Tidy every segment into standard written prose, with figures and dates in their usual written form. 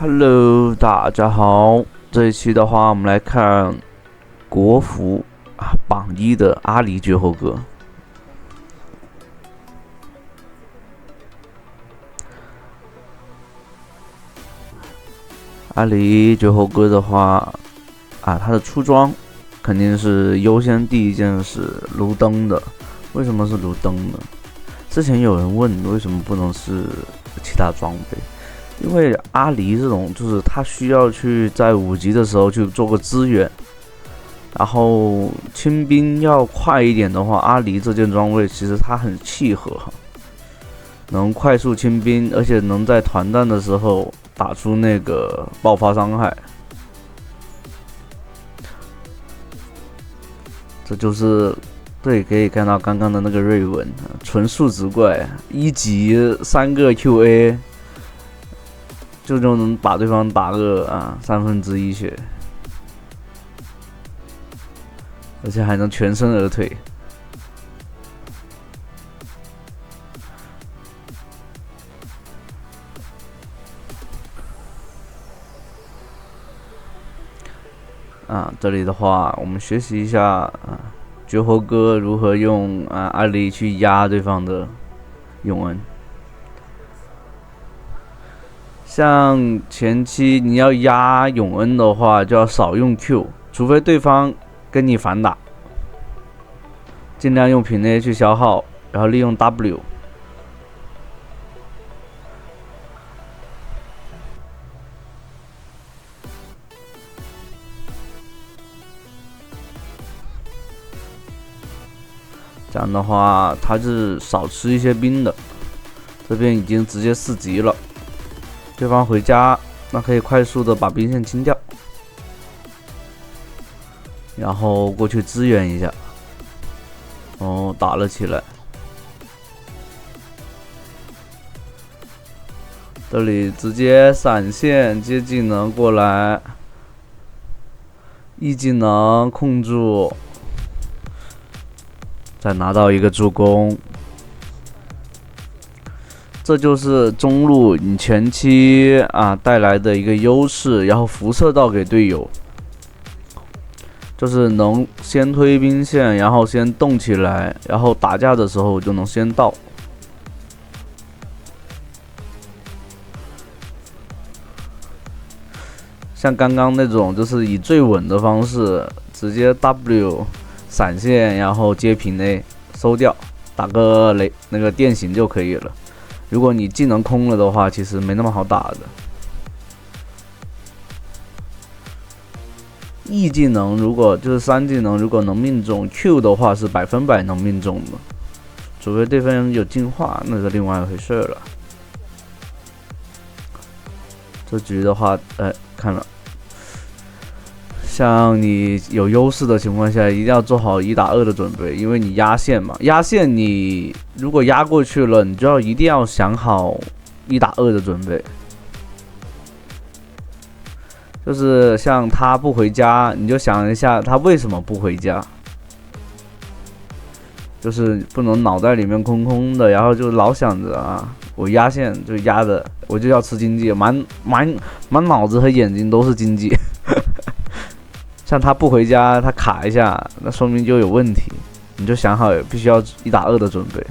Hello，大家好。这一期的话，我们来看国服榜一的阿离绝后歌。阿离绝后歌的话，它的出装肯定是优先第一件是卢登的。为什么是卢登呢？之前有人问为什么不能是其他装备。因为阿离这种就是他需要去在5级的时候去做个支援，然后清兵要快一点的话，阿离这件装备其实它很契合，能快速清兵，而且能在团战的时候打出那个爆发伤害。这就是对，可以看到刚刚的那个瑞文，纯数值怪，1级3个 QA。就能把对方打个1/3血，而且还能全身而退。这里的话，我们学习一下绝活哥如何用阿离去压对方的永恩。像前期你要压永恩的话，就要少用 Q， 除非对方跟你反打，尽量用品 A 去消耗，然后利用 W。这样的话，他是少吃一些兵的。这边已经直接4级了。对方回家，那可以快速的把兵线清掉，然后过去支援一下。打了起来。这里直接闪现接技能过来，E技能控住，再拿到一个助攻。这就是中路你前期带来的一个优势，然后辐射到给队友，就是能先推兵线，然后先动起来，然后打架的时候就能先到。像刚刚那种就是以最稳的方式，直接 W 闪现，然后接平 A 收掉，打个那个电刑就可以了。如果你技能空了的话，其实没那么好打的。E 技能如果就是3技能，如果能命中 Q 的话是100%能命中的，除非对方有进化，那是另外一回事了。这局的话，看了，像你有优势的情况下，一定要做好1打2的准备，因为你压线嘛，压线你如果压过去了，你就一定要想好1打2的准备。就是像他不回家，你就想一下他为什么不回家，就是不能脑袋里面空空的，然后就老想着我压线就压的，我就要吃经济，满脑子和眼睛都是经济。像他不回家，他卡一下，那说明就有问题。你就想好必须要1打2的准备。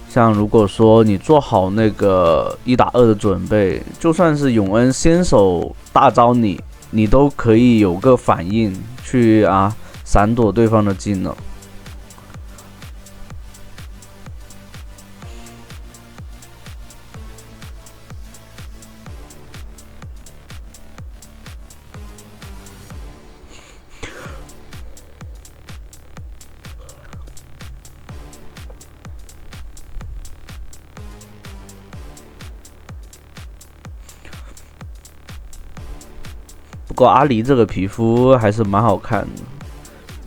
像如果说你做好那个1打2的准备，就算是永恩先手大招你都可以有个反应去闪躲对方的技能。不过阿离这个皮肤还是蛮好看的，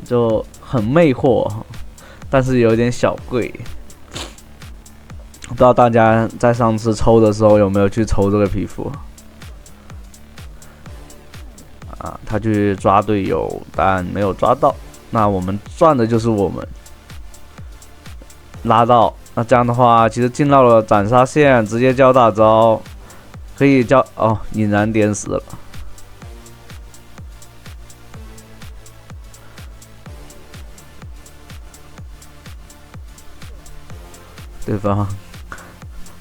就很魅惑，但是有点小贵。不知道大家在上次抽的时候有没有去抽这个皮肤？他去抓队友，但没有抓到。那我们赚的就是我们拉到。那这样的话，其实进到了斩杀线，直接交大招，可以交哦，引燃点死了。对方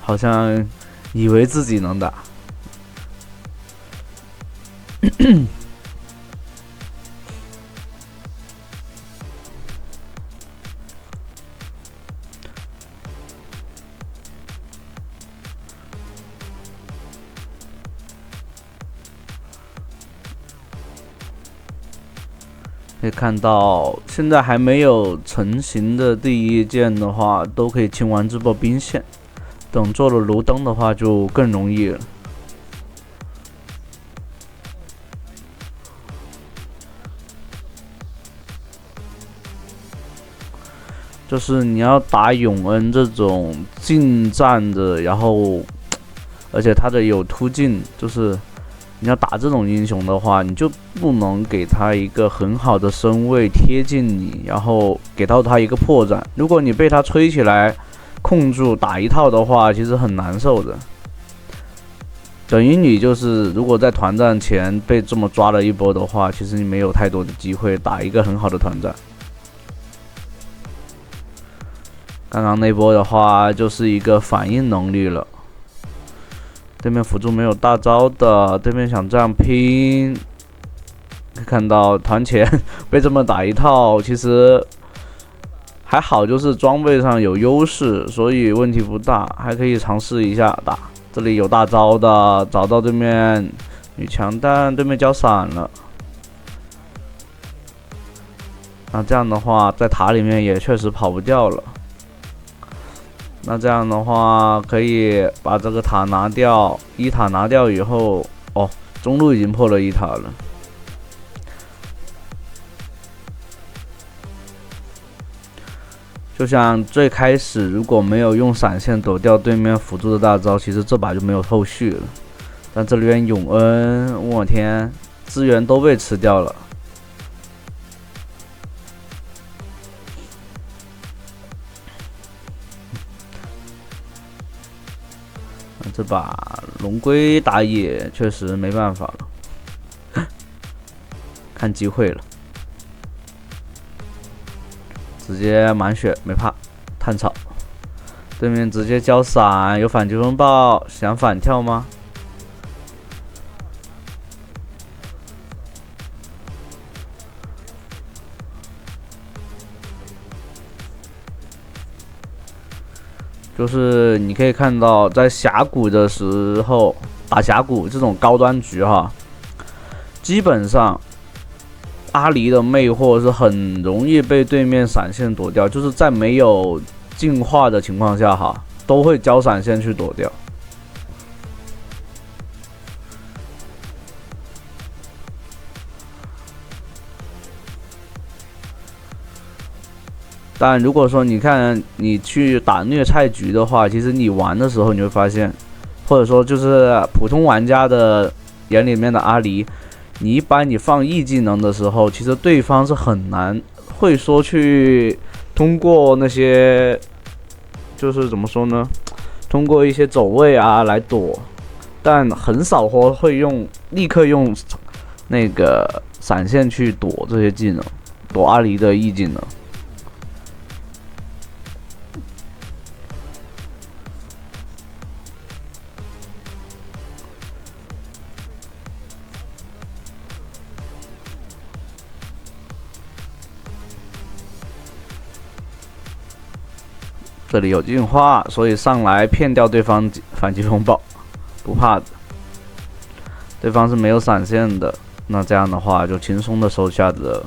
好像以为自己能打。可以看到，现在还没有成型的第一件的话，都可以清完这波兵线。等做了炉灯的话，就更容易了。就是你要打永恩这种近战的，然后而且他的有突进，就是你要打这种英雄的话，你就不能给他一个很好的身位贴近你，然后给到他一个破绽。如果你被他吹起来控住打一套的话，其实很难受的。等于你就是如果在团战前被这么抓了一波的话，其实你没有太多的机会打一个很好的团战。刚刚那波的话就是一个反应能力了。对面辅助没有大招的，对面想这样拼，可以看到团前被这么打一套，其实还好，就是装备上有优势，所以问题不大，还可以尝试一下打。这里有大招的，找到对面女强，但对面交闪了。那这样的话，在塔里面也确实跑不掉了。那这样的话，可以把这个塔拿掉，一塔拿掉以后，哦，中路已经破了一塔了。就像最开始如果没有用闪现躲掉对面辅助的大招，其实这把就没有后续了。但这里边永恩，我天，资源都被吃掉了。这把龙龟打野确实没办法了，看机会了，直接满血没怕，探草，对面直接交闪，有反击风暴，想反跳吗？就是你可以看到，在峡谷的时候打峡谷这种高端局哈，基本上阿离的魅惑是很容易被对面闪现躲掉，就是在没有进化的情况下哈，都会交闪现去躲掉。但如果说你看你去打虐菜局的话，其实你玩的时候你会发现，或者说就是普通玩家的眼里面的阿离，你一般你放 E 技能的时候，其实对方是很难会说去通过那些，就是怎么说呢，通过一些走位啊来躲，但很少会立刻用那个闪现去躲这些技能，躲阿离的 E 技能。这里有进化，所以上来骗掉对方反击风暴，不怕的。对方是没有闪现的，那这样的话就轻松的收下的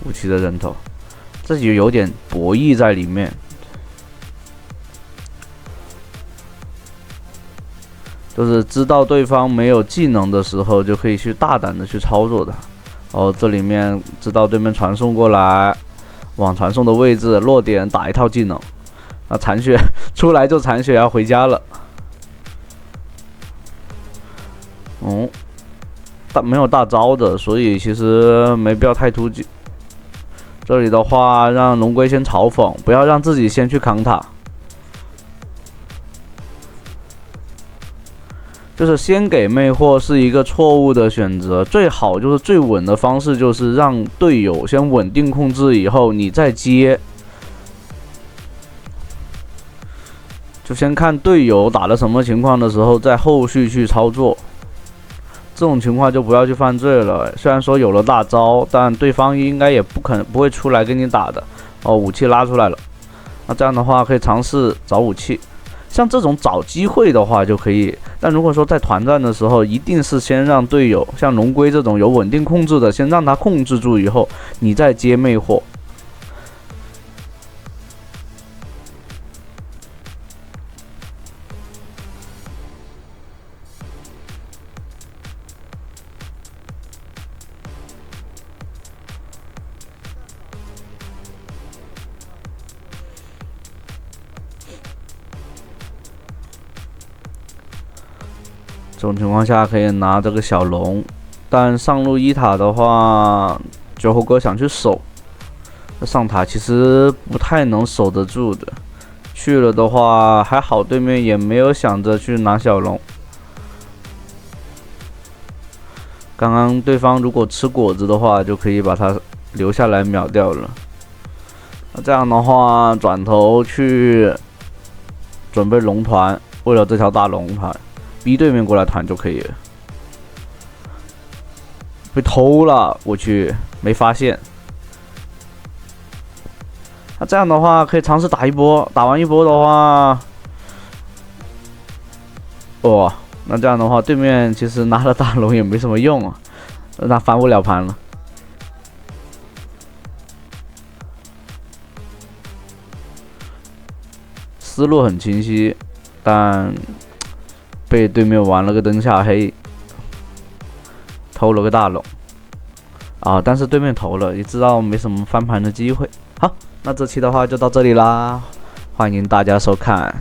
武器的人头，这就有点博弈在里面。就是知道对方没有技能的时候，就可以去大胆的去操作它。哦，这里面知道对面传送过来，往传送的位置落点打一套技能。啊，残血出来就残血，要回家了。没有大招的，所以其实没必要太突击。这里的话，让龙龟先嘲讽，不要让自己先去扛塔。就是先给魅惑是一个错误的选择，最好就是最稳的方式就是让队友先稳定控制以后，你再接。就先看队友打的什么情况的时候，再后续去操作。这种情况就不要去犯罪了。虽然说有了大招，但对方应该也不会出来跟你打的。哦，武器拉出来了，那这样的话可以尝试找武器。像这种找机会的话就可以，但如果说在团战的时候，一定是先让队友像龙龟这种有稳定控制的，先让他控制住以后，你再接魅惑。这种情况下可以拿这个小龙，但上路一塔的话，酒后哥想去守，上塔其实不太能守得住的。去了的话还好，对面也没有想着去拿小龙。刚刚对方如果吃果子的话，就可以把他留下来秒掉了。那这样的话，转头去准备龙团，为了这条大龙团。逼对面过来团就可以了。被偷了，我去，没发现。那这样的话可以尝试打一波，打完一波的话，哦，那这样的话对面其实拿了大龙也没什么用啊，那翻不了盘了。思路很清晰，但被对面玩了个灯下黑，偷了个大龙啊！但是对面投了，也知道没什么翻盘的机会。好，那这期的话就到这里啦，欢迎大家收看。